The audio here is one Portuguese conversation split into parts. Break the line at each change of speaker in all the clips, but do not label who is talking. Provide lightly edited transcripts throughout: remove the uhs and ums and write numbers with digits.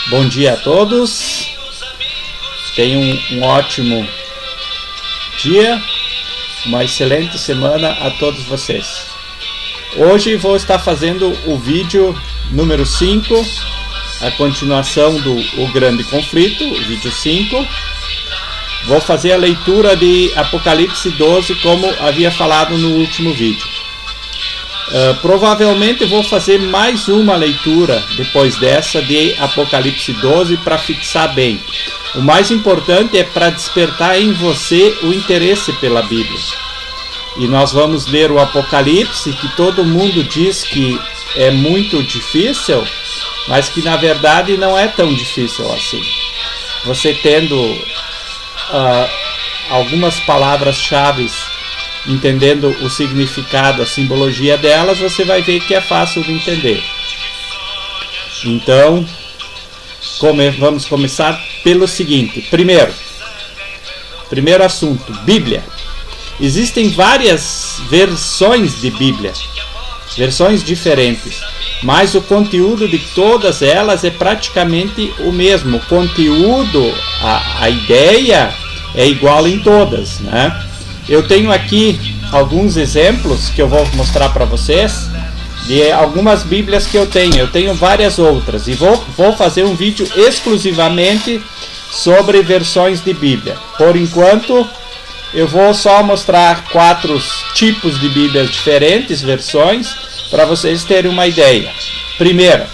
Bom dia a todos, tenham um ótimo dia, uma excelente semana a todos vocês. Hoje vou estar fazendo o vídeo número 5, a continuação do O Grande Conflito, o vídeo 5. Vou fazer a leitura de Apocalipse 12, como havia falado no último vídeo. Provavelmente vou fazer mais uma leitura depois dessa de Apocalipse 12 para fixar bem. O mais importante é para despertar em você o interesse pela Bíblia. E nós vamos ler o Apocalipse, que todo mundo diz que é muito difícil, mas que na verdade não é tão difícil assim. Você tendo algumas palavras-chave, entendendo o significado, a simbologia delas, você vai ver que é fácil de entender. Então, vamos começar pelo seguinte. Primeiro assunto, Bíblia. Existem várias versões de Bíblia, versões diferentes, mas o conteúdo de todas elas é praticamente o mesmo. O conteúdo, a ideia é igual em todas, né? Eu tenho aqui alguns exemplos que eu vou mostrar para vocês de algumas Bíblias que eu tenho. Eu tenho várias outras e vou fazer um vídeo exclusivamente sobre versões de Bíblia. Por enquanto, eu vou só mostrar 4 tipos de Bíblias diferentes, versões, para vocês terem uma ideia. Primeira,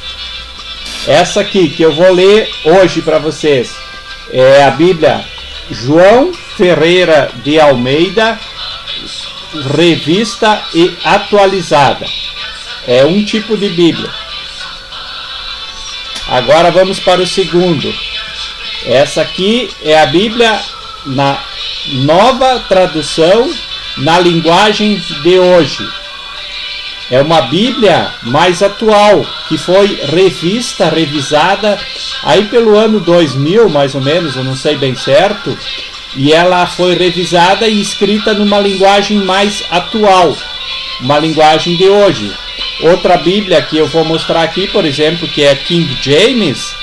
essa aqui que eu vou ler hoje para vocês é a Bíblia João Ferreira de Almeida, revista e atualizada. É um tipo de Bíblia. Agora vamos para o segundo. Essa aqui é a Bíblia na nova tradução na linguagem de hoje. É uma Bíblia mais atual, que foi revisada aí pelo ano 2000, mais ou menos, eu não sei bem certo, e ela foi revisada e escrita numa linguagem mais atual, uma linguagem de hoje. Outra Bíblia que eu vou mostrar aqui, por exemplo, que é King James,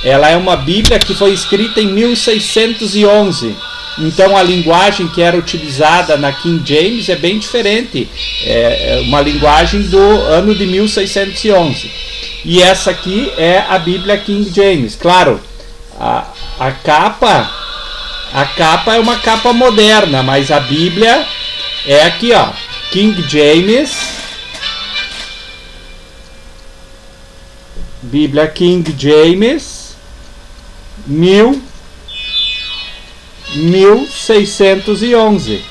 ela é uma Bíblia que foi escrita em 1611. Então a linguagem que era utilizada na King James é bem diferente, é uma linguagem do ano de 1611. E essa aqui é a Bíblia King James. Claro, a capa é uma capa moderna, mas a Bíblia é aqui, ó, King James, Bíblia King James, 1611.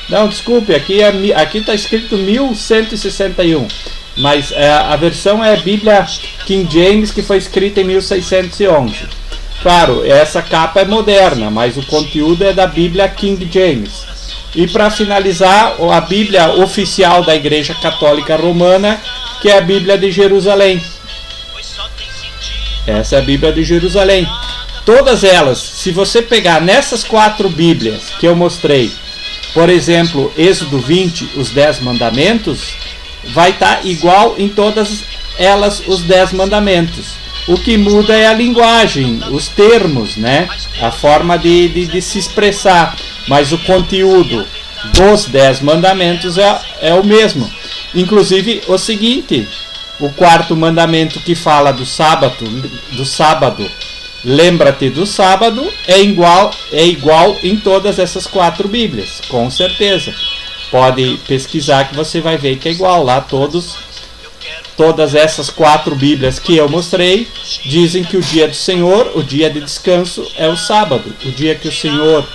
Não, desculpe, aqui está escrito 1161, mas a versão é a Bíblia King James, que foi escrita em 1611. Claro, essa capa é moderna, mas o conteúdo é da Bíblia King James. E para finalizar, a Bíblia oficial da Igreja Católica Romana, que é a Bíblia de Jerusalém. Essa é a Bíblia de Jerusalém. Todas elas, se você pegar nessas 4 Bíblias que eu mostrei, por exemplo, Êxodo 20, os 10 mandamentos, vai estar igual em todas elas os 10 mandamentos. O que muda é a linguagem, os termos, né? A forma de se expressar. Mas o conteúdo dos 10 mandamentos é o mesmo. Inclusive o seguinte, o 4º mandamento que fala do sábado, lembra-te do sábado, é igual em todas essas 4 Bíblias, com certeza. Pode pesquisar que você vai ver que é igual lá. Todas essas 4 Bíblias que eu mostrei dizem que o dia do Senhor, o dia de descanso, é o sábado. O dia que o Senhor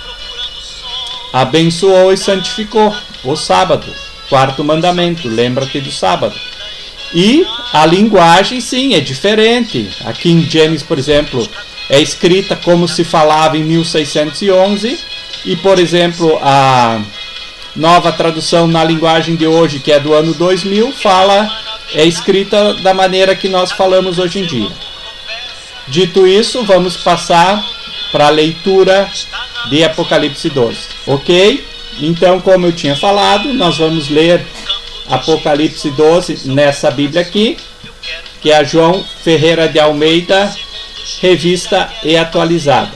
abençoou e santificou, o sábado. 4º mandamento, lembra-te do sábado. E a linguagem, sim, é diferente. A King James, por exemplo, é escrita como se falava em 1611. E, por exemplo, a nova tradução na linguagem de hoje, que é do ano 2000, é escrita da maneira que nós falamos hoje em dia. Dito isso, vamos passar para a leitura de Apocalipse 12. Ok? Então, como eu tinha falado, nós vamos ler Apocalipse 12 nessa Bíblia aqui, que é a João Ferreira de Almeida, revista e atualizada.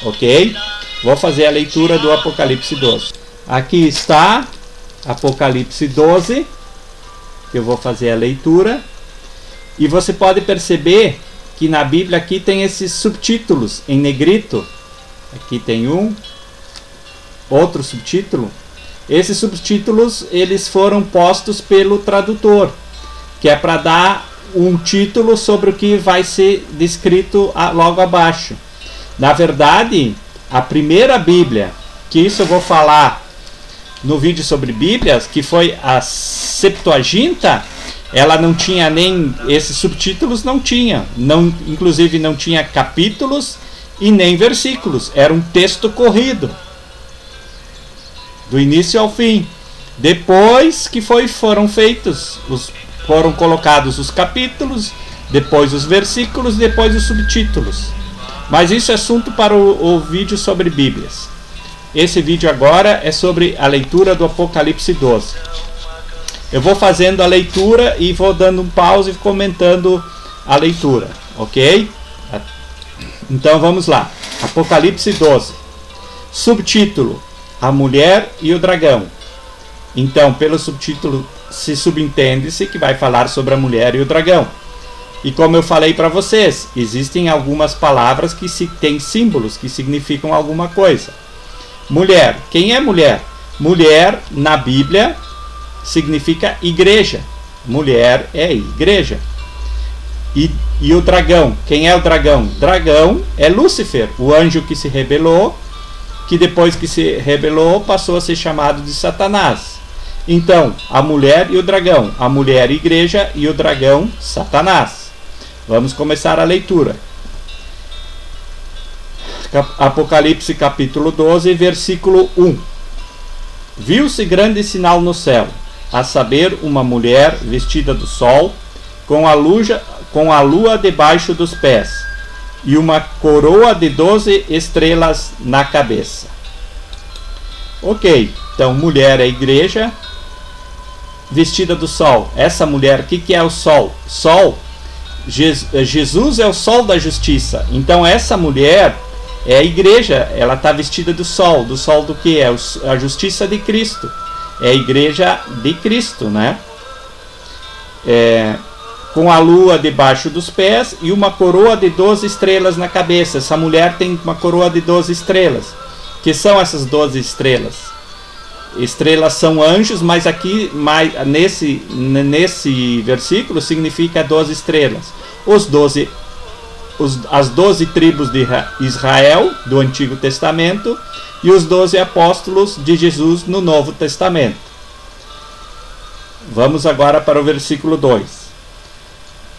Ok? Vou fazer a leitura do Apocalipse 12. Aqui está Apocalipse 12, que eu vou fazer a leitura. E você pode perceber que na Bíblia aqui tem esses subtítulos em negrito. Aqui tem um, outro subtítulo. Esses subtítulos eles foram postos pelo tradutor, que é para dar um título sobre o que vai ser descrito logo abaixo. Na verdade, a primeira Bíblia, que isso eu vou falar no vídeo sobre Bíblias, que foi a Septuaginta, ela não tinha nem esses subtítulos, inclusive não tinha capítulos e nem versículos, era um texto corrido do início ao fim. Depois que foram colocados os capítulos, depois os versículos, depois os subtítulos. Mas isso é assunto para o vídeo sobre Bíblias. Esse vídeo agora é sobre a leitura do Apocalipse 12. Eu vou fazendo a leitura e vou dando um pause e comentando a leitura, ok? Então vamos lá. Apocalipse 12. Subtítulo: A Mulher e o Dragão. Então, pelo subtítulo, se subentende-se que vai falar sobre a mulher e o dragão. E como eu falei para vocês, existem algumas palavras que têm símbolos que significam alguma coisa. Mulher. Quem é mulher? Mulher, na Bíblia, significa igreja. Mulher é igreja. E o dragão. Quem é o dragão? Dragão é Lúcifer, o anjo que se rebelou, que depois que se rebelou passou a ser chamado de Satanás. Então, a mulher e o dragão. A mulher, igreja, e o dragão, Satanás. Vamos começar a leitura. Apocalipse capítulo 12, versículo 1. Viu-se grande sinal no céu, a saber, uma mulher vestida do sol, com a lua debaixo dos pés, e uma coroa de 12 estrelas na cabeça. Ok, então mulher é igreja, vestida do sol. Essa mulher, o que é o sol? Sol, Jesus é o sol da justiça. Então essa mulher é a igreja, ela está vestida do sol. Do sol do que? É a justiça de Cristo. É a igreja de Cristo, né? Com a lua debaixo dos pés e uma coroa de 12 estrelas na cabeça. Essa mulher tem uma coroa de 12 estrelas. Que são essas 12 estrelas? Estrelas são anjos, mas aqui nesse versículo significa 12 estrelas. As 12 tribos de Israel do Antigo Testamento e os 12 apóstolos de Jesus no Novo Testamento. Vamos agora para o versículo 2.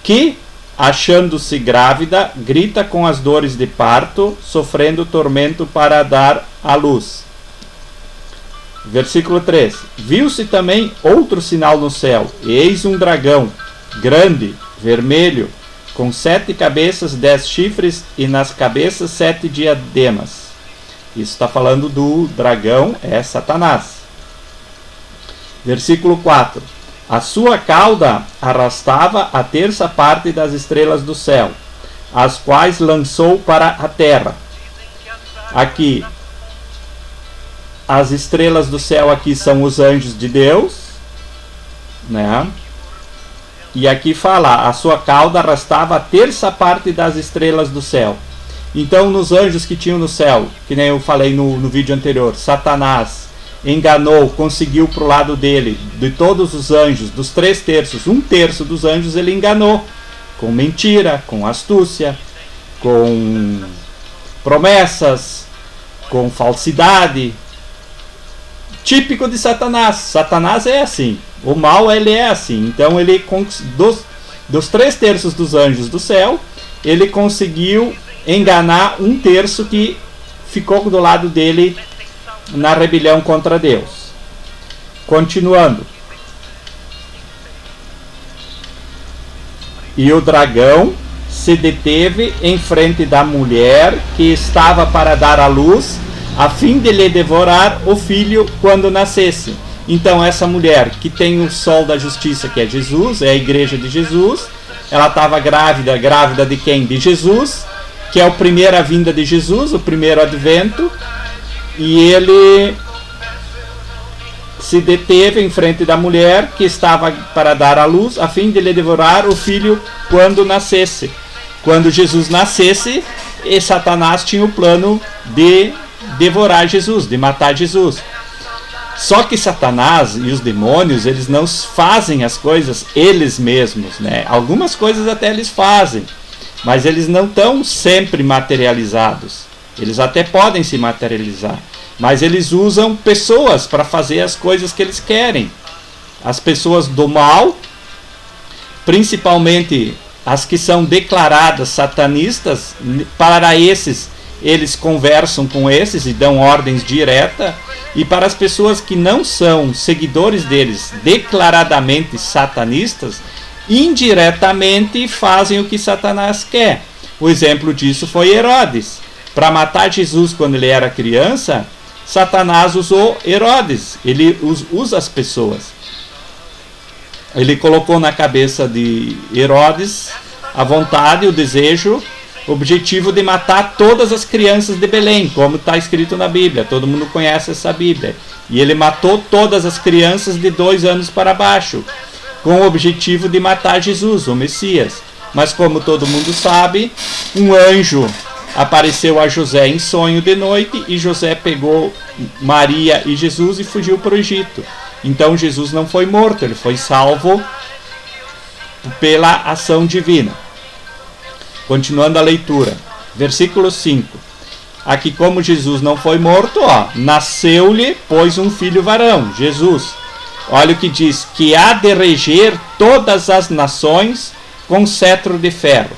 Que, achando-se grávida, grita com as dores de parto, sofrendo tormento para dar à luz. Versículo 3. Viu-se também outro sinal no céu, e eis um dragão, grande, vermelho, com 7 cabeças, 10 chifres, e nas cabeças 7 diademas. Isso está falando do dragão, é Satanás. Versículo 4. A sua cauda arrastava a terça parte das estrelas do céu, as quais lançou para a terra. Aqui, as estrelas do céu aqui são os anjos de Deus, né? E aqui fala, a sua cauda arrastava a terça parte das estrelas do céu. Então, nos anjos que tinham no céu, que nem eu falei no vídeo anterior, Satanás enganou, conseguiu para o lado dele, de todos os anjos, dos 3/3, 1/3 dos anjos ele enganou, com mentira, com astúcia, com promessas, com falsidade, típico de Satanás. Satanás é assim, o mal ele é assim. Então ele dos 3/3 dos anjos do céu, ele conseguiu enganar 1/3 que ficou do lado dele na rebelião contra Deus. Continuando. E o dragão se deteve em frente da mulher que estava para dar à luz, a fim de lhe devorar o filho quando nascesse. Então essa mulher que tem o sol da justiça, que é Jesus, é a igreja de Jesus, ela estava grávida de quem? De Jesus, que é a primeira vinda de Jesus, o primeiro advento, e ele se deteve em frente da mulher que estava para dar à luz, a fim de lhe devorar o filho quando nascesse. Quando Jesus nascesse, e Satanás tinha o plano de devorar Jesus, de matar Jesus. Só que Satanás e os demônios, eles não fazem as coisas eles mesmos, né? Algumas coisas até eles fazem, mas eles não estão sempre materializados. Eles até podem se materializar, mas eles usam pessoas para fazer as coisas que eles querem. As pessoas do mal, principalmente as que são declaradas satanistas, para esses eles conversam com esses e dão ordens diretas, e para as pessoas que não são seguidores deles, declaradamente satanistas, indiretamente fazem o que Satanás quer. O exemplo disso foi Herodes. Para matar Jesus quando ele era criança, Satanás usou Herodes. Ele usa as pessoas. Ele colocou na cabeça de Herodes a vontade, o desejo, o objetivo de matar todas as crianças de Belém, como está escrito na Bíblia. Todo mundo conhece essa Bíblia. E ele matou todas as crianças de 2 anos para baixo, com o objetivo de matar Jesus, o Messias. Mas como todo mundo sabe, um anjo apareceu a José em sonho de noite, e José pegou Maria e Jesus e fugiu para o Egito. Então Jesus não foi morto, ele foi salvo pela ação divina. Continuando a leitura, versículo 5. Aqui, como Jesus não foi morto, nasceu-lhe, pois, um filho varão, Jesus. Olha o que diz: que há de reger todas as nações com cetro de ferro.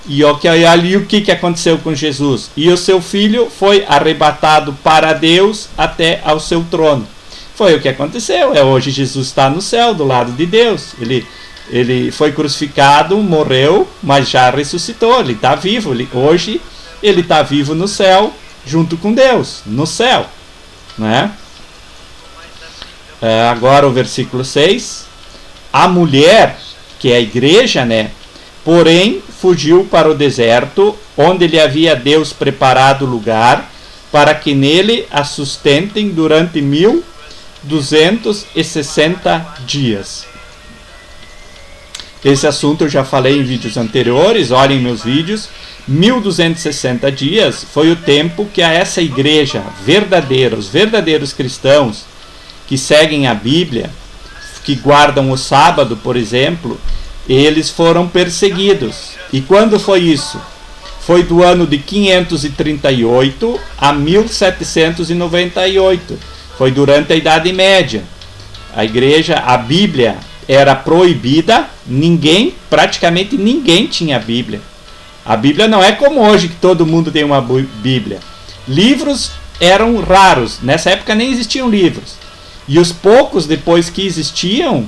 E ali o que aconteceu com Jesus? E o seu filho foi arrebatado para Deus até ao seu trono. Foi o que aconteceu. Hoje Jesus está no céu, do lado de Deus. Ele foi crucificado, morreu, mas já ressuscitou. Ele está vivo. Hoje ele está vivo no céu, junto com Deus, no céu, né? Agora o versículo 6. A mulher, que é a igreja, né? Porém, fugiu para o deserto, onde lhe havia Deus preparado lugar, para que nele a sustentem durante 1260 dias. Esse assunto eu já falei em vídeos anteriores, olhem meus vídeos. 1260 dias foi o tempo que a essa igreja verdadeira, os verdadeiros cristãos que seguem a Bíblia, que guardam o sábado, por exemplo, eles foram perseguidos. E quando foi isso? Foi do ano de 538 a 1798. Foi durante a Idade Média. A igreja, a Bíblia era proibida, praticamente ninguém tinha Bíblia. A Bíblia não é como hoje, que todo mundo tem uma Bíblia. Livros eram raros, nessa época nem existiam livros. E os poucos depois que existiam,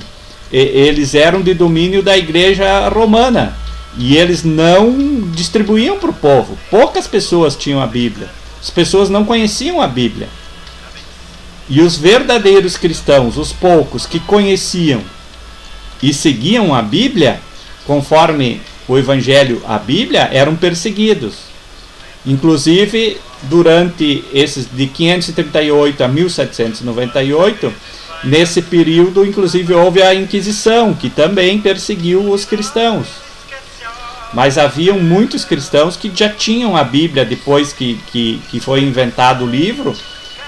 eles eram de domínio da igreja romana. E eles não distribuíam para o povo. Poucas pessoas tinham a Bíblia. As pessoas não conheciam a Bíblia. E os verdadeiros cristãos, os poucos que conheciam e seguiam a Bíblia, conforme o Evangelho, a Bíblia, eram perseguidos. Inclusive, durante esses de 538 a 1798, nesse período, inclusive, houve a Inquisição, que também perseguiu os cristãos. Mas haviam muitos cristãos que já tinham a Bíblia depois que foi inventado o livro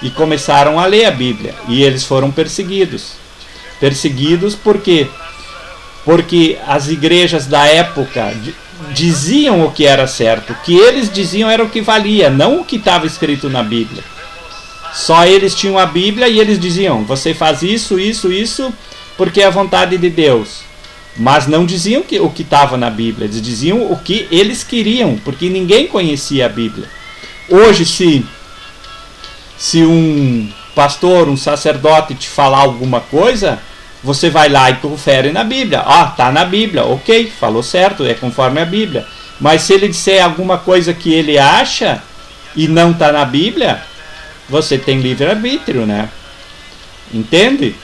e começaram a ler a Bíblia. E eles foram perseguidos. Perseguidos por quê? Porque as igrejas da época diziam o que era certo. O que eles diziam era o que valia, não o que estava escrito na Bíblia. Só eles tinham a Bíblia e eles diziam: você faz isso, isso, isso, porque é a vontade de Deus. Mas não diziam o que estava na Bíblia. Eles diziam o que eles queriam, porque ninguém conhecia a Bíblia. Hoje, se um pastor, um sacerdote te falar alguma coisa, você vai lá e confere na Bíblia. Está na Bíblia, ok, falou certo, é conforme a Bíblia. Mas se ele disser alguma coisa que ele acha e não está na Bíblia, você tem livre-arbítrio, né? Entende?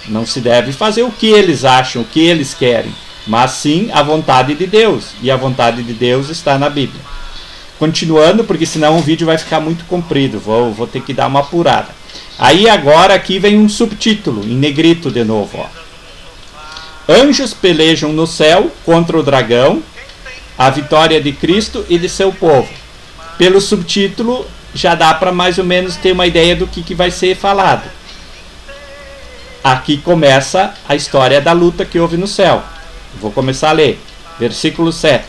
Não se deve fazer o que eles acham, o que eles querem, mas sim a vontade de Deus. E a vontade de Deus está na Bíblia. Continuando, porque senão o vídeo vai ficar muito comprido. Vou ter que dar uma apurada. Aí agora aqui vem um subtítulo, em negrito de novo. Ó. Anjos pelejam no céu contra o dragão, a vitória de Cristo e de seu povo. Pelo subtítulo já dá para mais ou menos ter uma ideia do que vai ser falado. Aqui começa a história da luta que houve no céu. Vou começar a ler. Versículo 7.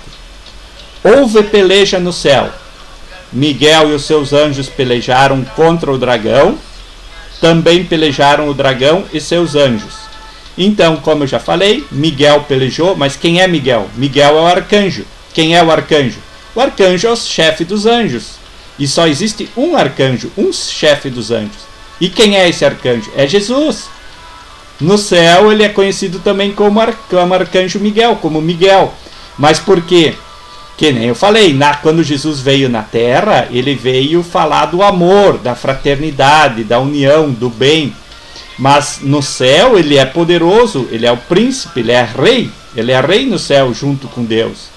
Houve peleja no céu. Miguel e os seus anjos pelejaram contra o dragão. Também pelejaram o dragão e seus anjos. Então, como eu já falei, Miguel pelejou. Mas quem é Miguel? Miguel é o arcanjo. Quem é o arcanjo? O arcanjo é o chefe dos anjos. E só existe um arcanjo, um chefe dos anjos. E quem é esse arcanjo? É Jesus. No céu ele é conhecido também como arcanjo Miguel, como Miguel. Mas por quê? Que nem eu falei, quando Jesus veio na terra, ele veio falar do amor, da fraternidade, da união, do bem. Mas no céu ele é poderoso, ele é o príncipe, ele é rei no céu junto com Deus.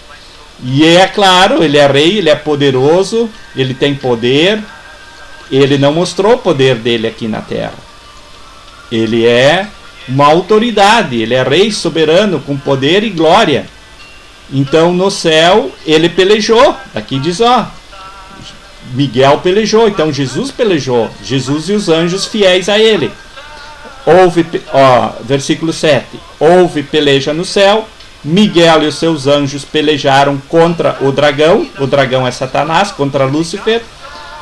E é claro, ele é rei, ele é poderoso, ele tem poder. Ele não mostrou o poder dele aqui na terra. Ele é uma autoridade, ele é rei soberano com poder e glória. Então no céu ele pelejou. Aqui diz, Miguel pelejou, então Jesus pelejou. Jesus e os anjos fiéis a ele. Versículo 7. Houve peleja no céu. Miguel e os seus anjos pelejaram contra o dragão. O dragão é Satanás, contra Lúcifer.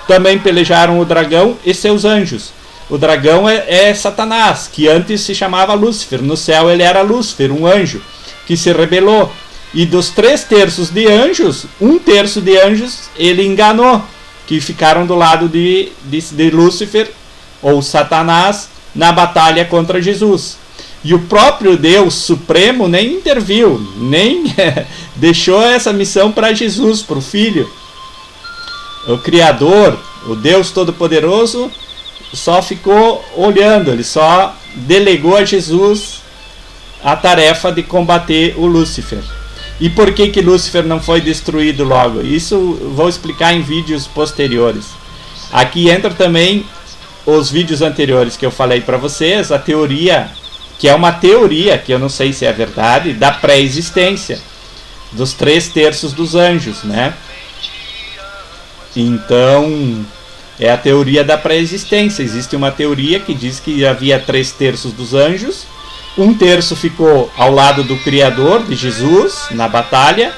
Também pelejaram o dragão e seus anjos. O dragão é Satanás, que antes se chamava Lúcifer. No céu ele era Lúcifer, um anjo, que se rebelou. E dos 3/3 de anjos, 1/3 de anjos ele enganou, que ficaram do lado de Lúcifer, ou Satanás, na batalha contra Jesus. E o próprio Deus Supremo nem interviu, nem deixou essa missão para Jesus, para o Filho. O Criador, o Deus Todo-Poderoso, só ficou olhando, ele só delegou a Jesus a tarefa de combater o Lúcifer. E por que Lúcifer não foi destruído logo? Isso vou explicar em vídeos posteriores. Aqui entra também os vídeos anteriores que eu falei para vocês, a teoria, que é uma teoria, que eu não sei se é verdade, da pré-existência, dos 3/3 dos anjos, né? Então, é a teoria da pré-existência. Existe uma teoria que diz que havia 3/3 dos anjos, 1/3 ficou ao lado do Criador, de Jesus, na batalha,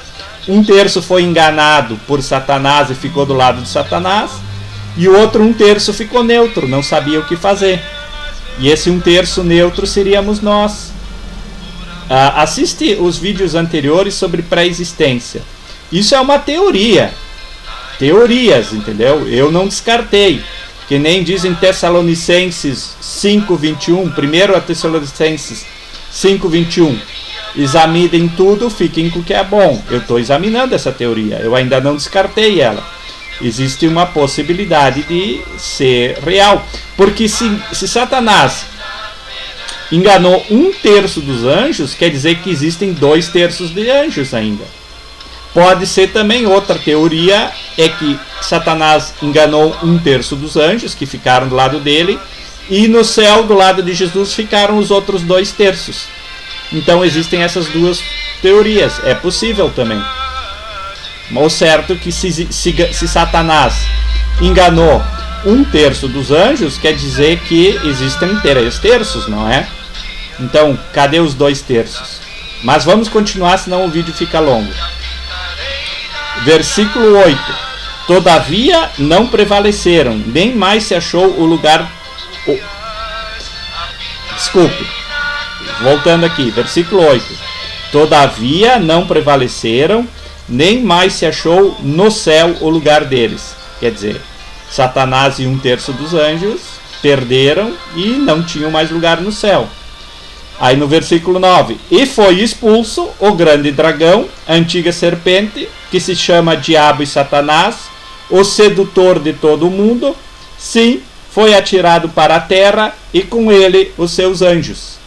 1/3 foi enganado por Satanás e ficou do lado de Satanás, e o outro 1/3 ficou neutro, não sabia o que fazer. E esse 1/3 neutro seríamos nós. Assiste os vídeos anteriores sobre pré-existência. Isso é uma teoria. Teorias, entendeu? Eu não descartei. Que nem dizem Tessalonicenses 5:21, 1 Tessalonicenses 5:21. Examinem tudo, fiquem com o que é bom. Eu estou examinando essa teoria, eu ainda não descartei ela. Existe uma possibilidade de ser real. Porque se Satanás enganou 1/3 dos anjos, quer dizer que existem 2/3 de anjos ainda. Pode ser também outra teoria, é que Satanás enganou 1/3 dos anjos que ficaram do lado dele, e no céu, do lado de Jesus, ficaram os outros 2/3. Então existem essas duas teorias, é possível também. O certo é que se Satanás enganou 1/3 dos anjos, quer dizer que existem 3/3, não é? Então, cadê os 2/3? Mas vamos continuar, senão o vídeo fica longo. Versículo 8. Todavia não prevaleceram, nem mais se achou o lugar... Desculpe. Voltando aqui, versículo 8. Todavia não prevaleceram, nem mais se achou no céu o lugar deles. Quer dizer, Satanás e 1/3 dos anjos perderam e não tinham mais lugar no céu. Aí no versículo 9. E foi expulso o grande dragão, a antiga serpente, que se chama Diabo e Satanás, o sedutor de todo o mundo. Sim, foi atirado para a terra e com ele os seus anjos.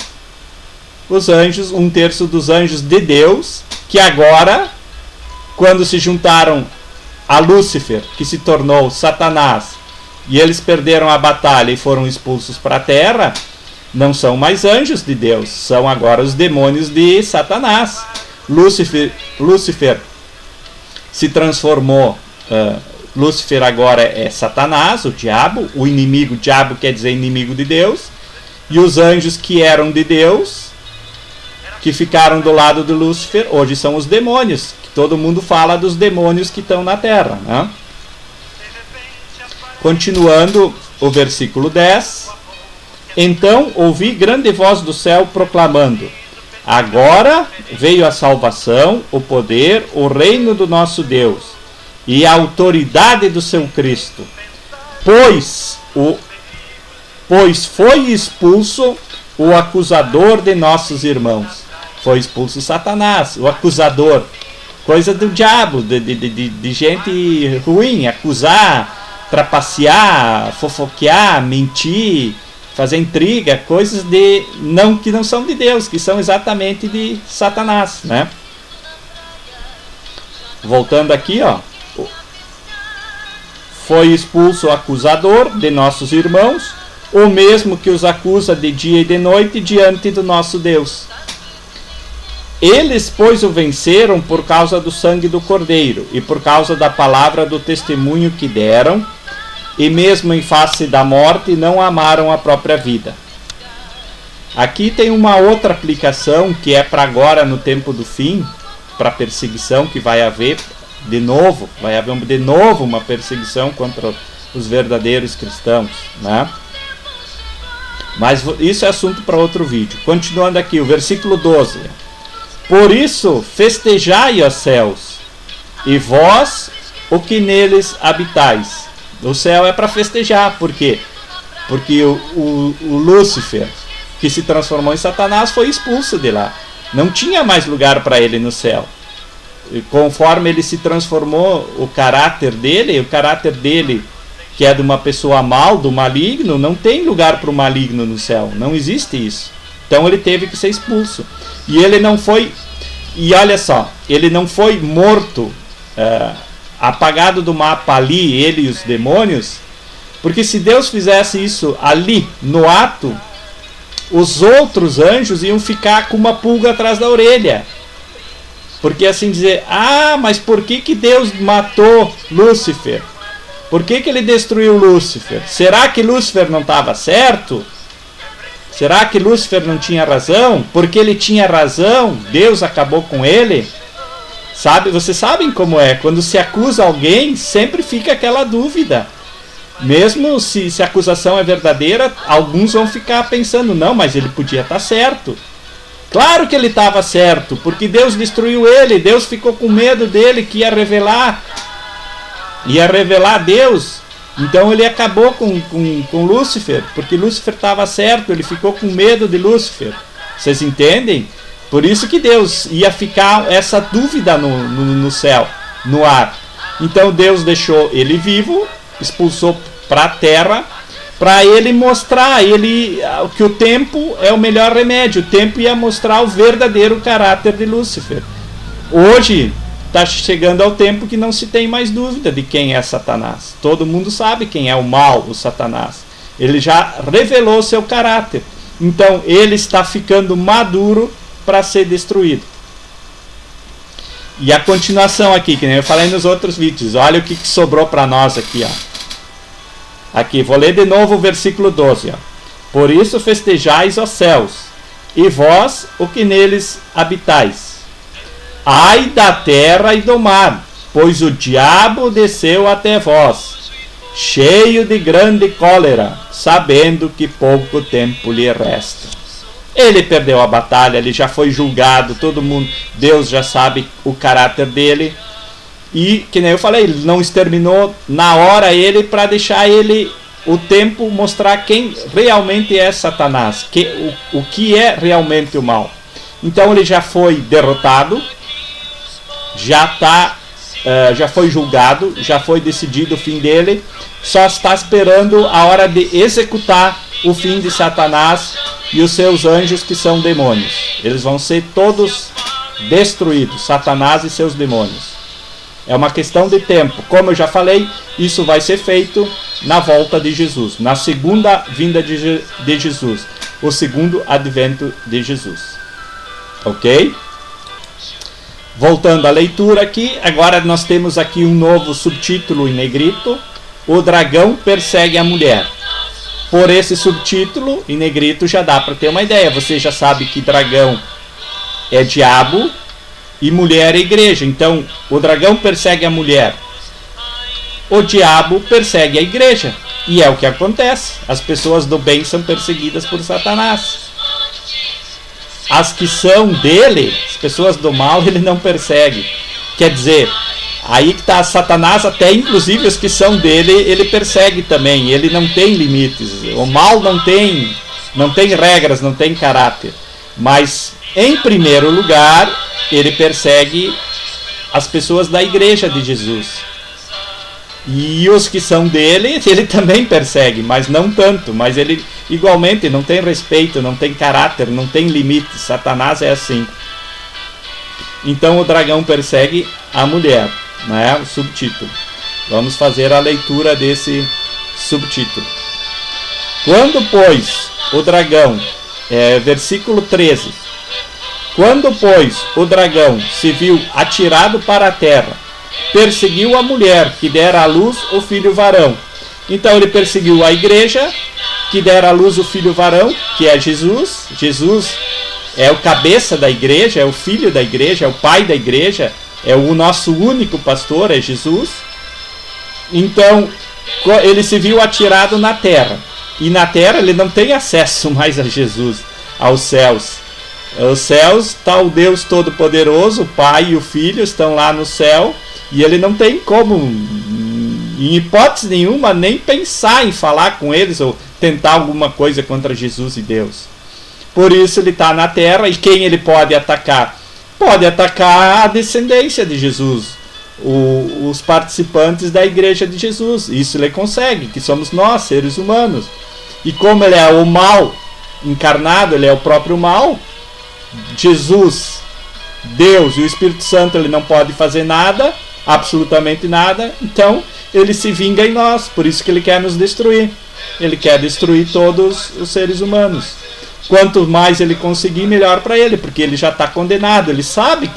Os anjos, 1/3 dos anjos de Deus, que agora, quando se juntaram a Lúcifer, que se tornou Satanás, e eles perderam a batalha e foram expulsos para a terra, não são mais anjos de Deus, são agora os demônios de Satanás. Lúcifer se transformou, Lúcifer agora é Satanás, o diabo, o inimigo, diabo quer dizer inimigo de Deus, e os anjos que eram de Deus, que ficaram do lado de Lúcifer, hoje são os demônios, que todo mundo fala dos demônios que estão na terra, né? Continuando o versículo 10. Então ouvi grande voz do céu proclamando: agora veio a salvação, o poder, o reino do nosso Deus e a autoridade do seu Cristo, pois foi expulso o acusador de nossos irmãos. Foi expulso Satanás, o acusador, coisa do diabo, de gente ruim, acusar, trapacear, fofoquear, mentir, fazer intriga, coisas que não são de Deus, que são exatamente de Satanás, né? Voltando aqui, ó. Foi expulso o acusador de nossos irmãos, o mesmo que os acusa de dia e de noite diante do nosso Deus. Eles, pois, o venceram por causa do sangue do Cordeiro e por causa da palavra do testemunho que deram, e mesmo em face da morte não amaram a própria vida. Aqui tem uma outra aplicação que é para agora no tempo do fim, para a perseguição que vai haver de novo, uma perseguição contra os verdadeiros cristãos, né? Mas isso é assunto para outro vídeo. Continuando aqui, o versículo 12. Por isso festejai, ó céus, e vós, o que neles habitais. O céu é para festejar, por quê? Porque o Lúcifer, que se transformou em Satanás, foi expulso de lá. Não tinha mais lugar para ele no céu. E conforme ele se transformou, o caráter dele, que é de uma pessoa mal, do maligno, não tem lugar para o maligno no céu. Não existe isso. Então ele teve que ser expulso. E ele não foi, e olha só, ele não foi morto, apagado do mapa ali, ele e os demônios, porque se Deus fizesse isso ali, no ato, os outros anjos iam ficar com uma pulga atrás da orelha. Porque assim dizer, mas por que Deus matou Lúcifer? Por que ele destruiu Lúcifer? Será que Lúcifer não estava certo? Será que Lúcifer não tinha razão? Porque ele tinha razão, Deus acabou com ele? Vocês sabem como é, quando se acusa alguém, sempre fica aquela dúvida. Mesmo se a acusação é verdadeira, alguns vão ficar pensando, não, mas ele podia estar certo. Claro que ele estava certo, porque Deus destruiu ele, Deus ficou com medo dele, que ia revelar Deus. Então ele acabou com Lúcifer, porque Lúcifer estava certo, ele ficou com medo de Lúcifer. Vocês entendem? Por isso que Deus ia ficar essa dúvida no céu, no ar. Então Deus deixou ele vivo, expulsou para a terra, para ele mostrar que o tempo é o melhor remédio. O tempo ia mostrar o verdadeiro caráter de Lúcifer. Hoje está chegando ao tempo que não se tem mais dúvida de quem é Satanás. Todo mundo sabe quem é o mal, o Satanás. Ele já revelou seu caráter. Então ele está ficando maduro para ser destruído. E a continuação aqui, que nem eu falei nos outros vídeos. Olha o que sobrou para nós aqui, ó. Aqui, vou ler de novo o versículo 12. Ó. Por isso festejais, ó céus, e vós, o que neles habitais. Ai da terra e do mar, pois o diabo desceu até vós, cheio de grande cólera, sabendo que pouco tempo lhe resta. Ele perdeu a batalha, ele já foi julgado, todo mundo, Deus já sabe o caráter dele. E, que nem eu falei, ele não exterminou na hora ele para deixar ele, o tempo, mostrar quem realmente é Satanás, o que é realmente o mal. Então ele já foi derrotado, já está já foi julgado, já foi decidido o fim dele, só está esperando a hora de executar o fim de Satanás e os seus anjos, que são demônios. Eles vão ser todos destruídos, Satanás e seus demônios. É uma questão de tempo. Como eu já falei, isso vai ser feito na volta de Jesus, na segunda vinda de Jesus, o segundo advento de Jesus. Ok? Voltando à leitura aqui, agora nós temos aqui um novo subtítulo em negrito: O dragão persegue a mulher. Por esse subtítulo em negrito já dá para ter uma ideia. Você já sabe que dragão é diabo e mulher é igreja. Então, o dragão persegue a mulher, o diabo persegue a igreja. E é o que acontece. As pessoas do bem são perseguidas por Satanás. As que são dele, as pessoas do mal, ele não persegue. Quer dizer, aí que está Satanás, até inclusive os que são dele, ele persegue também. Ele não tem limites. O mal não tem regras, não tem caráter. Mas, em primeiro lugar, ele persegue as pessoas da igreja de Jesus. E os que são dele, ele também persegue, mas não tanto. Mas ele igualmente não tem respeito, não tem caráter, não tem limites. Satanás é assim. Então o dragão persegue a mulher, né? O subtítulo. Vamos fazer a leitura desse subtítulo. Quando, pois, o dragão, versículo 13. Quando, pois, o dragão se viu atirado para a terra, perseguiu a mulher que dera à luz o filho varão. Então ele perseguiu a igreja que dera à luz o filho varão, que é Jesus. Jesus é o cabeça da igreja, é o filho da igreja, é o pai da igreja, é o nosso único pastor, é Jesus. Então ele se viu atirado na terra. E na terra ele não tem acesso mais a Jesus, aos céus. Os céus está o Deus Todo-Poderoso, o Pai e o Filho estão lá no céu. E ele não tem como, em hipótese nenhuma, nem pensar em falar com eles ou tentar alguma coisa contra Jesus e Deus. Por isso ele está na terra. E quem ele pode atacar? Pode atacar a descendência de Jesus, os participantes da igreja de Jesus. Isso ele consegue, que somos nós, seres humanos. E como ele é o mal encarnado, ele é o próprio mal, Jesus, Deus e o Espírito Santo, ele não pode fazer nada, absolutamente nada. Então ele se vinga em nós. Por isso que ele quer nos destruir. Ele quer destruir todos os seres humanos. Quanto mais ele conseguir, melhor para ele, porque ele já está condenado. Ele sabe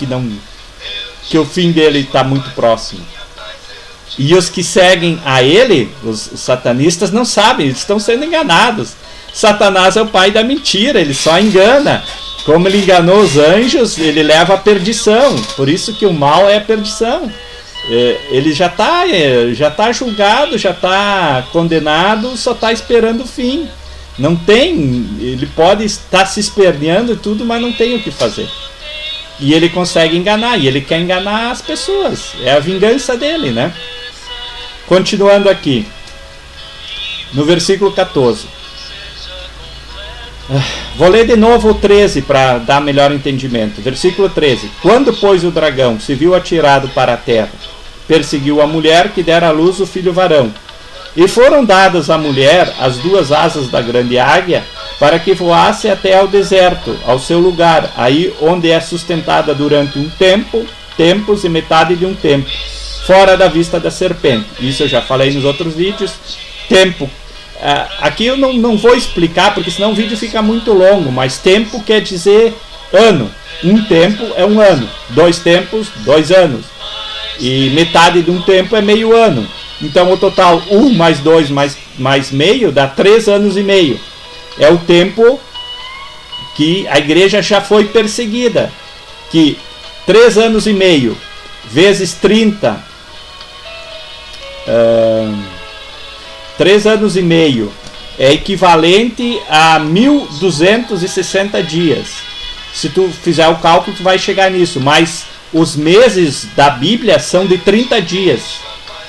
que o fim dele está muito próximo. E os que seguem a ele, os satanistas, não sabem, eles estão sendo enganados. Satanás é o pai da mentira, ele só engana. Como ele enganou os anjos, ele leva à perdição. Por isso que o mal é a perdição. Ele já está julgado, já está condenado, só está esperando o fim. Não tem, ele pode estar se esperneando e tudo, mas não tem o que fazer. E ele consegue enganar, e ele quer enganar as pessoas. É a vingança dele, né? Continuando aqui, no versículo 14. Vou ler de novo o 13 para dar melhor entendimento. Versículo 13. Quando, pois, o dragão se viu atirado para a terra, perseguiu a mulher que dera à luz o filho varão. E foram dadas à mulher as duas asas da grande águia, para que voasse até ao deserto, ao seu lugar, aí onde é sustentada durante um tempo, tempos e metade de um tempo, fora da vista da serpente. Isso eu já falei nos outros vídeos. Tempo. Aqui eu não vou explicar, porque senão o vídeo fica muito longo, mas tempo quer dizer ano. Um tempo é um ano. 2 tempos, 2 anos. E metade de um tempo é meio ano. Então o total 1 mais 2 mais meio dá 3 anos e meio. É o tempo que a igreja já foi perseguida. Que 3 anos e meio vezes 30... 3 anos e meio é equivalente a 1.260 dias. Se tu fizer o cálculo, tu vai chegar nisso. Mas os meses da Bíblia são de 30 dias.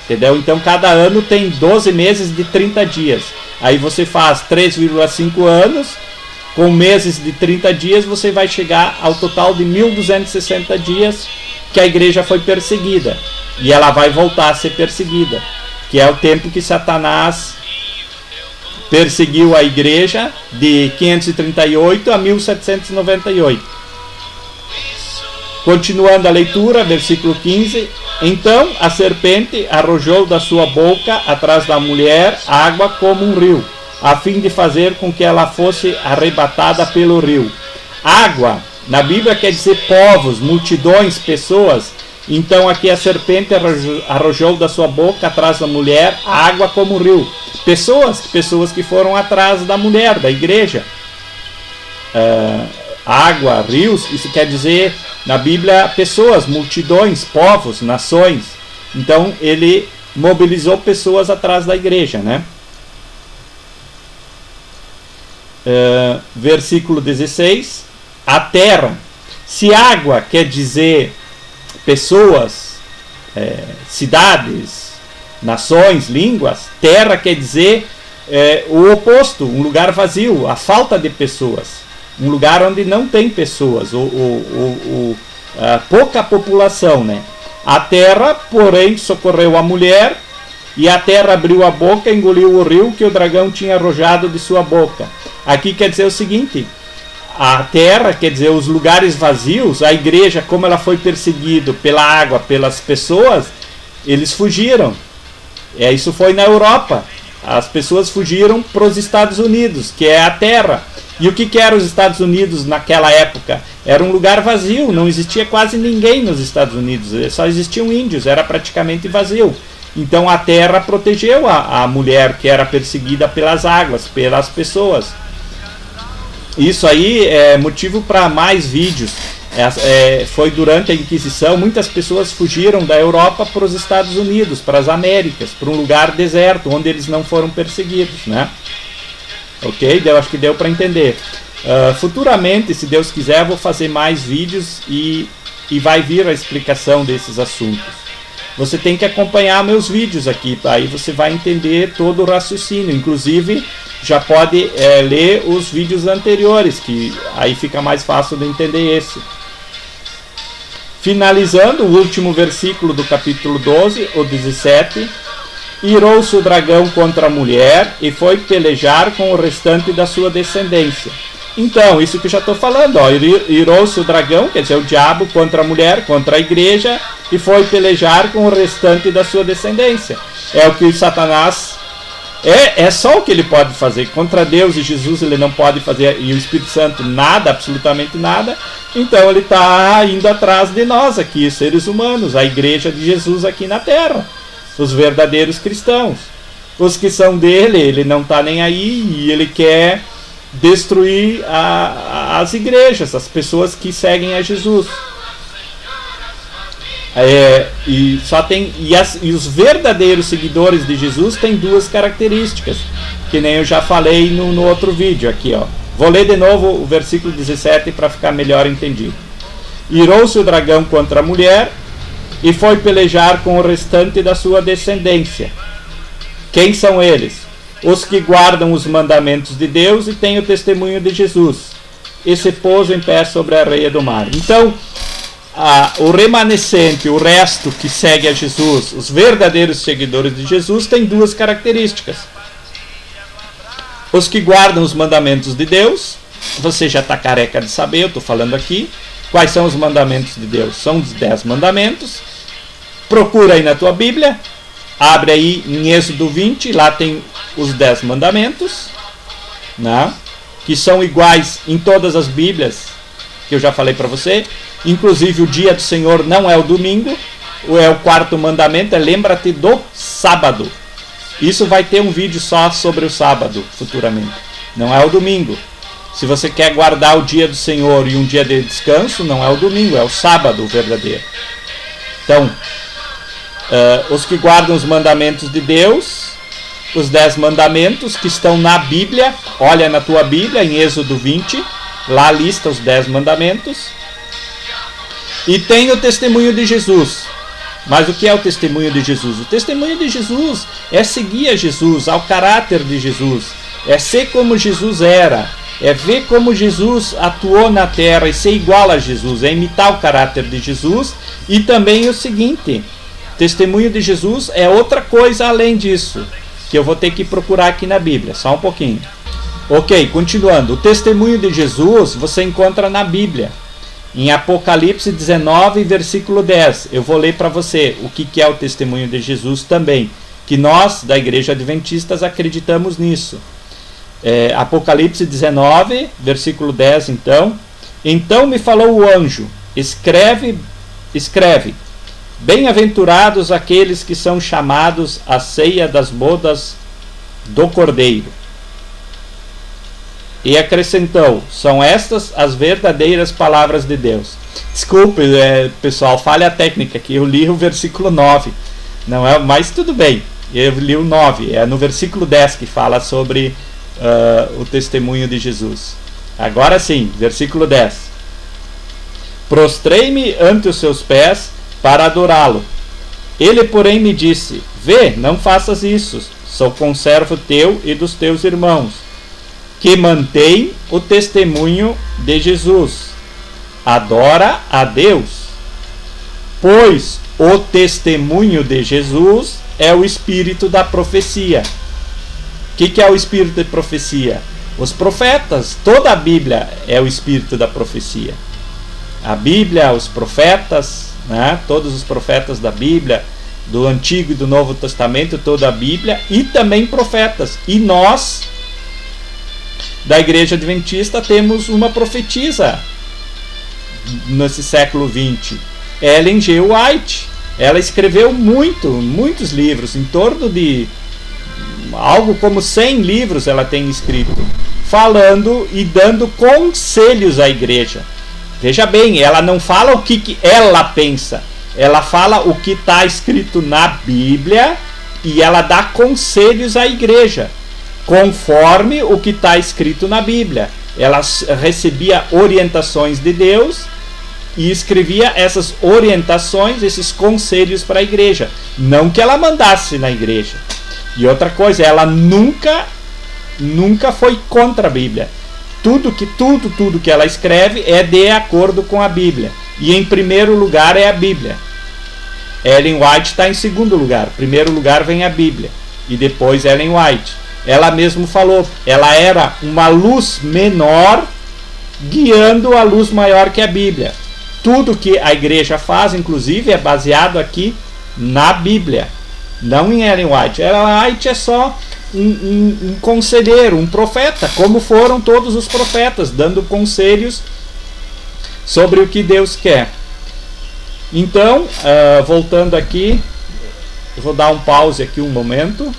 Entendeu? Então cada ano tem 12 meses de 30 dias. Aí você faz 3,5 anos. Com meses de 30 dias você vai chegar ao total de 1.260 dias que a igreja foi perseguida. E ela vai voltar a ser perseguida, que é o tempo que Satanás perseguiu a igreja, de 538 a 1798. Continuando a leitura, versículo 15. Então a serpente arrojou da sua boca atrás da mulher água como um rio, a fim de fazer com que ela fosse arrebatada pelo rio. Água, na Bíblia, quer dizer povos, multidões, pessoas. Então aqui a serpente arrojou da sua boca atrás da mulher água como um rio. Pessoas que foram atrás da mulher, da igreja. Água, rios, isso quer dizer, na Bíblia, pessoas, multidões, povos, nações. Então ele mobilizou pessoas atrás da igreja, né? Versículo 16. A terra. Se água quer dizer pessoas, cidades, nações, línguas, terra quer dizer o oposto, um lugar vazio, a falta de pessoas, um lugar onde não tem pessoas, pouca população, né? A terra, porém, socorreu a mulher, e a terra abriu a boca e engoliu o rio que o dragão tinha arrojado de sua boca. Aqui quer dizer o seguinte: a terra, quer dizer os lugares vazios. A igreja, como ela foi perseguida pela água, pelas pessoas, eles fugiram. Isso foi na Europa. As pessoas fugiram para os Estados Unidos, que é a terra. E o que eram os Estados Unidos naquela época? Era um lugar vazio, não existia quase ninguém nos Estados Unidos, só existiam índios, era praticamente vazio. Então a terra protegeu a mulher que era perseguida pelas águas, pelas pessoas. Isso aí é motivo para mais vídeos. Foi durante a Inquisição, muitas pessoas fugiram da Europa para os Estados Unidos, para as Américas, para um lugar deserto, onde eles não foram perseguidos, né? Ok? Acho que deu para entender. Futuramente, se Deus quiser, vou fazer mais vídeos e vai vir a explicação desses assuntos. Você tem que acompanhar meus vídeos aqui, aí você vai entender todo o raciocínio. Inclusive, já pode ler os vídeos anteriores, que aí fica mais fácil de entender esse. Finalizando, o último versículo do capítulo 12, o 17. Irou-se o dragão contra a mulher e foi pelejar com o restante da sua descendência. Então, isso que eu já estou falando, irou-se o dragão, quer dizer, o diabo, contra a mulher, contra a igreja, e foi pelejar com o restante da sua descendência. É o que Satanás, é só o que ele pode fazer. Contra Deus e Jesus ele não pode fazer, e o Espírito Santo nada, absolutamente nada. Então ele está indo atrás de nós aqui, seres humanos, a igreja de Jesus aqui na terra. Os verdadeiros cristãos. Os que são dele, ele não está nem aí, e ele quer destruir as igrejas, as pessoas que seguem a Jesus. E os verdadeiros seguidores de Jesus têm duas características, que nem eu já falei no outro vídeo aqui, ó. Vou ler de novo o versículo 17 para ficar melhor entendido. Irou-se o dragão contra a mulher e foi pelejar com o restante da sua descendência. Quem são eles? Os que guardam os mandamentos de Deus e têm o testemunho de Jesus. E se pôs em pé sobre a areia do mar. Então, o remanescente, o resto que segue a Jesus, os verdadeiros seguidores de Jesus, têm duas características. Os que guardam os mandamentos de Deus, você já está careca de saber, eu estou falando aqui. Quais são os mandamentos de Deus? São os 10 mandamentos. Procura aí na tua Bíblia, abre aí em Êxodo 20, lá tem os 10 mandamentos, né? Que são iguais em todas as Bíblias, que eu já falei para você. Inclusive o dia do Senhor não é o domingo, é o 4º mandamento, lembra-te do sábado. Isso vai ter um vídeo só sobre o sábado, futuramente. Não é o domingo. Se você quer guardar o dia do Senhor e um dia de descanso, não é o domingo, é o sábado o verdadeiro. Então, os que guardam os mandamentos de Deus, os 10 mandamentos que estão na Bíblia, olha na tua Bíblia, em Êxodo 20, lá lista os 10 mandamentos. E tem o testemunho de Jesus. Mas o que é o testemunho de Jesus? O testemunho de Jesus é seguir a Jesus, ao caráter de Jesus, é ser como Jesus era, é ver como Jesus atuou na terra e ser igual a Jesus, é imitar o caráter de Jesus. E também o seguinte, testemunho de Jesus é outra coisa além disso, que eu vou ter que procurar aqui na Bíblia, só um pouquinho. Ok, continuando. O testemunho de Jesus você encontra na Bíblia, em Apocalipse 19, versículo 10. Eu vou ler para você o que é o testemunho de Jesus também, que nós, da Igreja Adventistas, acreditamos nisso. Apocalipse 19, versículo 10, então. Então me falou o anjo, escreve, bem-aventurados aqueles que são chamados à ceia das bodas do Cordeiro. E acrescentou, são estas as verdadeiras palavras de Deus. Desculpe, pessoal, falha técnica aqui, eu li o versículo 9. Não é, mas tudo bem, eu li o 9, é no versículo 10 que fala sobre o testemunho de Jesus. Agora sim, versículo 10. Prostrei-me ante os seus pés para adorá-lo. Ele, porém, me disse, vê, não faças isso, sou conservo teu e dos teus irmãos, que mantém o testemunho de Jesus. Adora a Deus, pois o testemunho de Jesus é o espírito da profecia. O que é o espírito de profecia? Os profetas, toda a Bíblia é o espírito da profecia. A Bíblia, os profetas, né? Todos os profetas da Bíblia, do Antigo e do Novo Testamento, toda a Bíblia, e também profetas. E nós, da Igreja Adventista, temos uma profetisa nesse século XX, Ellen G. White. Ela escreveu muitos livros, em torno de algo como 100 livros ela tem escrito, falando e dando conselhos à igreja. Veja bem, ela não fala o que ela pensa, ela fala o que está escrito na Bíblia e ela dá conselhos à igreja, conforme o que está escrito na Bíblia. Ela recebia orientações de Deus e escrevia essas orientações, esses conselhos para a igreja. Não que ela mandasse na igreja. E outra coisa, ela nunca foi contra a Bíblia. Tudo que ela escreve é de acordo com a Bíblia. E em primeiro lugar é a Bíblia. Ellen White está em segundo lugar. Em primeiro lugar vem a Bíblia. E depois Ellen White. Ela mesmo falou, ela era uma luz menor guiando a luz maior que a Bíblia. Tudo que a igreja faz, inclusive, é baseado aqui na Bíblia, não em Ellen White. Ellen White é só um conselheiro, um profeta, como foram todos os profetas, dando conselhos sobre o que Deus quer. Então, voltando aqui, eu vou dar um pause aqui um momento.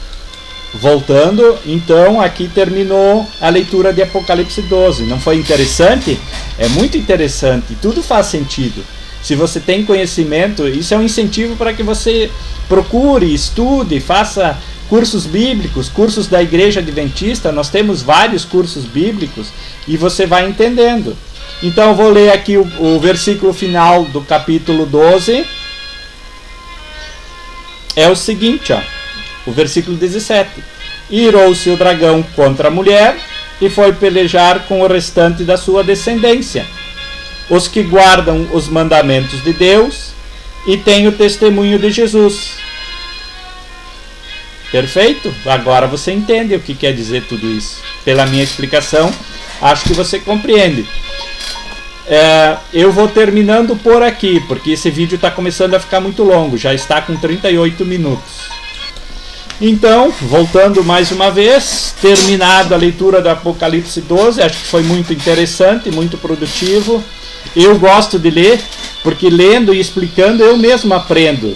Voltando, então aqui terminou a leitura de Apocalipse 12. Não foi interessante? É muito interessante, tudo faz sentido. Se você tem conhecimento, isso é um incentivo para que você procure, estude, faça cursos bíblicos, cursos da Igreja Adventista. Nós temos vários cursos bíblicos e você vai entendendo. Então eu vou ler aqui o versículo final do capítulo 12. É o seguinte, ó. O versículo 17. Irou-se o dragão contra a mulher e foi pelejar com o restante da sua descendência, os que guardam os mandamentos de Deus e têm o testemunho de Jesus. Perfeito? Agora você entende o que quer dizer tudo isso. Pela minha explicação, acho que você compreende. Eu vou terminando por aqui, porque esse vídeo está começando a ficar muito longo. Já está com 38 minutos. Então, voltando mais uma vez, terminada a leitura do Apocalipse 12, acho que foi muito interessante, muito produtivo. Eu gosto de ler, porque lendo e explicando eu mesmo aprendo.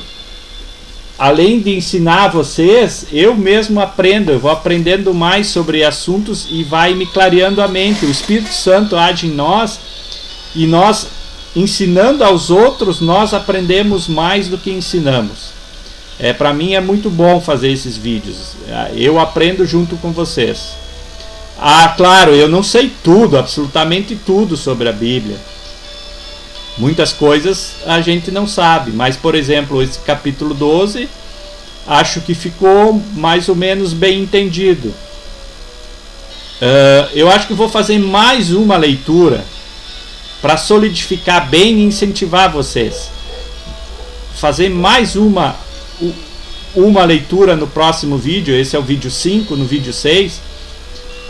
Além de ensinar a vocês, eu mesmo aprendo, eu vou aprendendo mais sobre assuntos e vai me clareando a mente. O Espírito Santo age em nós e nós, ensinando aos outros, nós aprendemos mais do que ensinamos. Para mim é muito bom fazer esses vídeos. Eu aprendo junto com vocês. Claro, eu não sei tudo, absolutamente tudo sobre a Bíblia. Muitas coisas a gente não sabe, mas, por exemplo, esse capítulo 12, acho que ficou mais ou menos bem entendido. Eu acho que vou fazer mais uma leitura para solidificar bem e incentivar vocês. Fazer mais uma uma leitura no próximo vídeo, esse é o vídeo 5, no vídeo 6,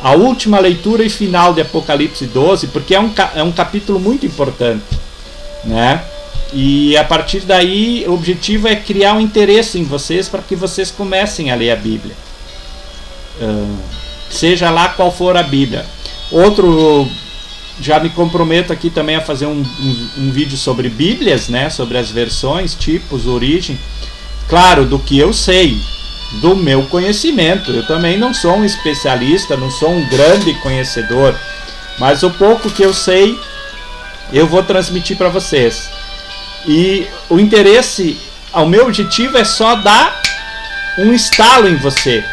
a última leitura e final de Apocalipse 12, porque é um capítulo muito importante, né? E a partir daí o objetivo é criar um interesse em vocês para que vocês comecem a ler a Bíblia, seja lá qual for a Bíblia. Outro, já me comprometo aqui também a fazer um vídeo sobre Bíblias, né? Sobre as versões, tipos, origem, claro, do que eu sei, do meu conhecimento. Eu também não sou um especialista, não sou um grande conhecedor, mas o pouco que eu sei eu vou transmitir para vocês. E o interesse, o meu objetivo é só dar um estalo em você.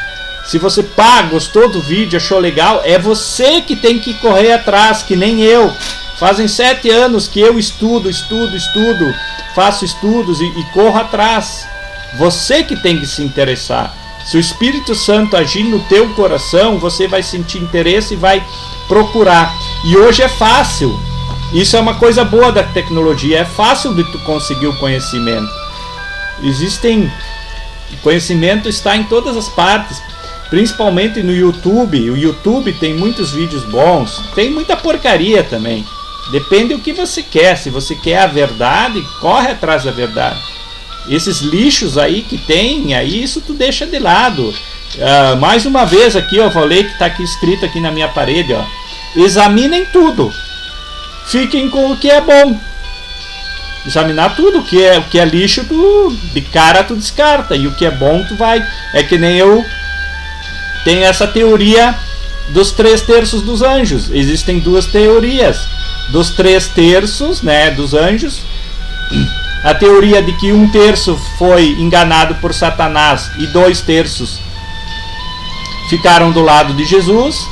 Se você gostou do vídeo, achou legal, é você que tem que correr atrás, que nem eu. Fazem 7 anos que eu estudo, faço estudos e corro atrás. Você que tem que se interessar. Se o Espírito Santo agir no teu coração, você vai sentir interesse e vai procurar. E hoje é fácil. Isso é uma coisa boa da tecnologia. É fácil de tu conseguir o conhecimento. O conhecimento está em todas as partes, principalmente no YouTube. O YouTube tem muitos vídeos bons, tem muita porcaria também. Depende do que você quer. Se você quer a verdade, corre atrás da verdade. Esses lixos aí que tem, aí isso tu deixa de lado. Mais uma vez aqui, eu falei que está aqui escrito aqui na minha parede, ó. Examinem tudo. Fiquem com o que é bom. Examinar tudo. O que é lixo, tu descarta. E o que é bom, tu vai. É que nem eu tenho essa teoria dos 3/3 dos anjos. Existem 2 teorias. Dos 3/3, né, dos anjos. A teoria de que 1/3 foi enganado por Satanás e 2/3 ficaram do lado de Jesus.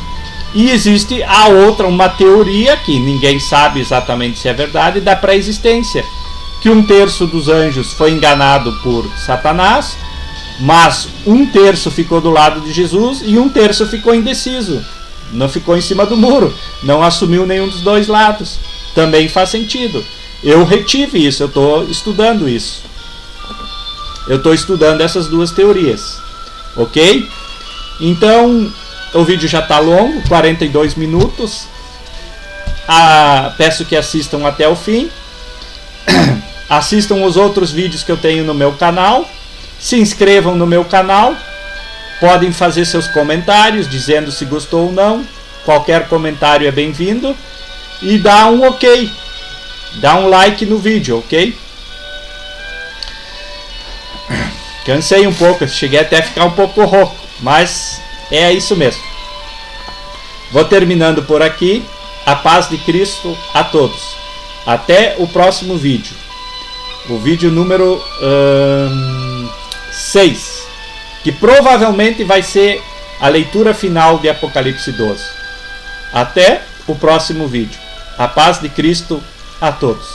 E existe a outra, uma teoria que ninguém sabe exatamente se é verdade, da pré-existência, que 1/3 dos anjos foi enganado por Satanás, mas 1/3 ficou do lado de Jesus e 1/3 ficou indeciso, não ficou em cima do muro, não assumiu nenhum dos 2 lados. Também faz sentido. Eu retive isso, eu estou estudando isso. Eu estou estudando essas 2 teorias. Ok? Então, o vídeo já está longo, 42 minutos. Peço que assistam até o fim. Assistam os outros vídeos que eu tenho no meu canal. Se inscrevam no meu canal. Podem fazer seus comentários, dizendo se gostou ou não. Qualquer comentário é bem-vindo. E dá um ok. Dá um like no vídeo, ok? Cansei um pouco, cheguei até a ficar um pouco rouco, mas é isso mesmo. Vou terminando por aqui. A paz de Cristo a todos. Até o próximo vídeo. O vídeo número 6. Que provavelmente vai ser a leitura final de Apocalipse 12. Até o próximo vídeo. A paz de Cristo a todos.